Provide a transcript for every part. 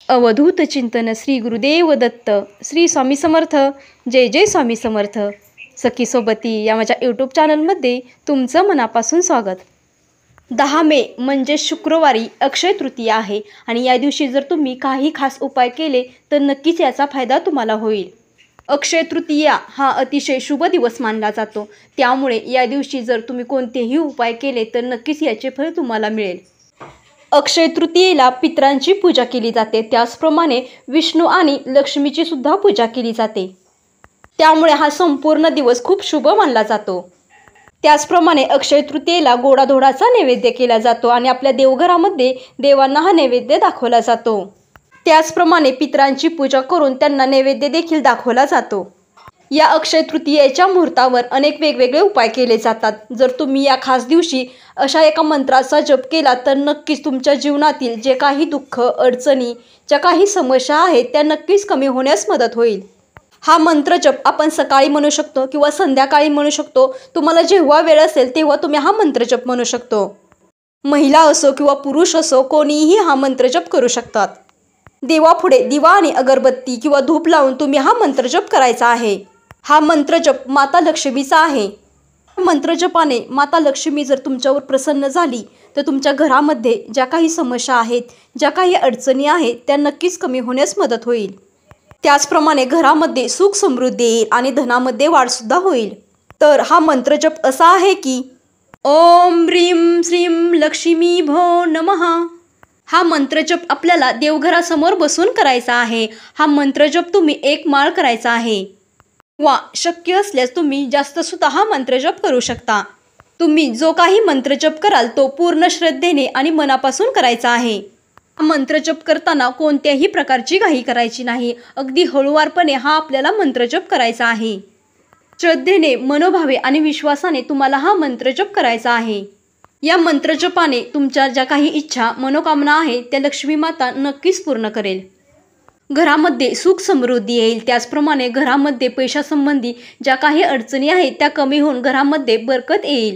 अवधूत चिंतन श्री गुरुदेव दत्त. श्री स्वामी समर्थ. जय जय स्वामी समर्थ. सखी सोबती या माझ्या यूट्यूब चॅनलमध्ये तुमचं मनापासून स्वागत. 10 मे म्हणजे शुक्रवारी अक्षय तृतीया आहे आणि या दिवशी जर तुम्ही काही खास उपाय केले तर नक्कीच याचा फायदा तुम्हाला होईल. अक्षय तृतीया हा अतिशय शुभ दिवस मानला जातो, त्यामुळे या दिवशी जर तुम्ही कोणतेही उपाय केले तर नक्कीच याचे फळ तुम्हाला मिळेल. अक्षय तृतीयेला पितरांची पूजा केली जाते, त्याचप्रमाणे विष्णू आणि लक्ष्मीची सुद्धा पूजा केली जाते. त्यामुळे हा संपूर्ण दिवस खूप शुभ मानला जातो. त्याचप्रमाणे अक्षय तृतीयेला गोडाधोडाचा नैवेद्य केला जातो आणि आपल्या देवघरामध्ये देवांना हा नैवेद्य दाखवला जातो. त्याचप्रमाणे पितरांची पूजा करून त्यांना नैवेद्य देखील दाखवला जातो. या अक्षय तृतीयेच्या मुहूर्तावर अनेक वेगवेगळे उपाय केले जातात. जर तुम्ही या खास दिवशी अशा एका मंत्राचा जप केला तर नक्कीच तुमच्या जीवनातील जे काही दुःख, अडचणी, ज्या काही समस्या आहेत त्या नक्कीच कमी होण्यास मदत होईल. हा मंत्र जप आपण सकाळी म्हणू शकतो किंवा संध्याकाळी म्हणू शकतो. तुम्हाला जेव्हा वेळ असेल तेव्हा तुम्ही हा मंत्र जप म्हणू शकतो. महिला असो किंवा पुरुष असो, कोणीही हा मंत्र जप करू शकतात. देवापुढे दिवा आणि अगरबत्ती किंवा धूप लावून तुम्ही हा मंत्र जप करायचा आहे. हा मंत्र जप माता लक्ष्मीचा आहे. मंत्र जपाने माता लक्ष्मी जर तुमच्यावर प्रसन्न झाली तर तुमच्या घरामध्ये ज्या काही समस्या आहेत, ज्या काही अडचणी आहेत त्या नक्कीच कमी होण्यास मदत होईल. त्याचप्रमाणे घरामध्ये सुख समृद्धी येईल आणि धनामध्ये वाढसुद्धा होईल. तर हा मंत्र जप असा आहे की ओम ह्रीं श्रीं लक्ष्मी भो नमः. हा मंत्र जप आपल्याला देवघरासमोर बसून करायचा आहे. हा मंत्र जप तुम्ही 1 माळ करायचा आहे वा शक्य असल्यास तुम्ही जास्त सुद्धा हा मंत्र जप करू शकता. तुम्ही जो काही मंत्र जप कराल तो पूर्ण श्रद्धेने आणि मनापासून करायचा आहे. हा मंत्र जप करताना कोणत्याही प्रकारची घाई करायची नाही. अगदी हळूवारपणे हा आपल्याला मंत्र जप करायचा आहे. श्रद्धेने, मनोभावे आणि विश्वासाने तुम्हाला हा मंत्र जप करायचा आहे. या मंत्र जपाने तुमच्या ज्या काही इच्छा, मनोकामना आहेत त्या लक्ष्मी माता नक्कीच पूर्ण करेल. घरामध्ये सुख समृद्धी येईल. त्याचप्रमाणे घरामध्ये पैशासंबंधी ज्या काही अडचणी आहेत त्या कमी होऊन घरामध्ये बरकत येईल.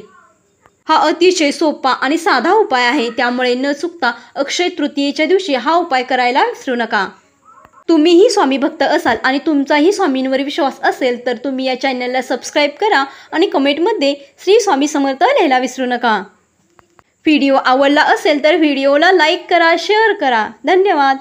हा अतिशय सोपा आणि साधा उपाय आहे, त्यामुळे न चुकता अक्षय तृतीयेच्या दिवशी हा उपाय करायला विसरू नका. तुम्हीही स्वामी भक्त असाल आणि तुमचाही स्वामींवर विश्वास असेल तर तुम्ही या चॅनलला सबस्क्राईब करा आणि कमेंटमध्ये श्री स्वामी समर्थ लिहायला विसरू नका. व्हिडिओ आवडला असेल तर व्हिडिओला लाईक करा, शेअर करा. धन्यवाद.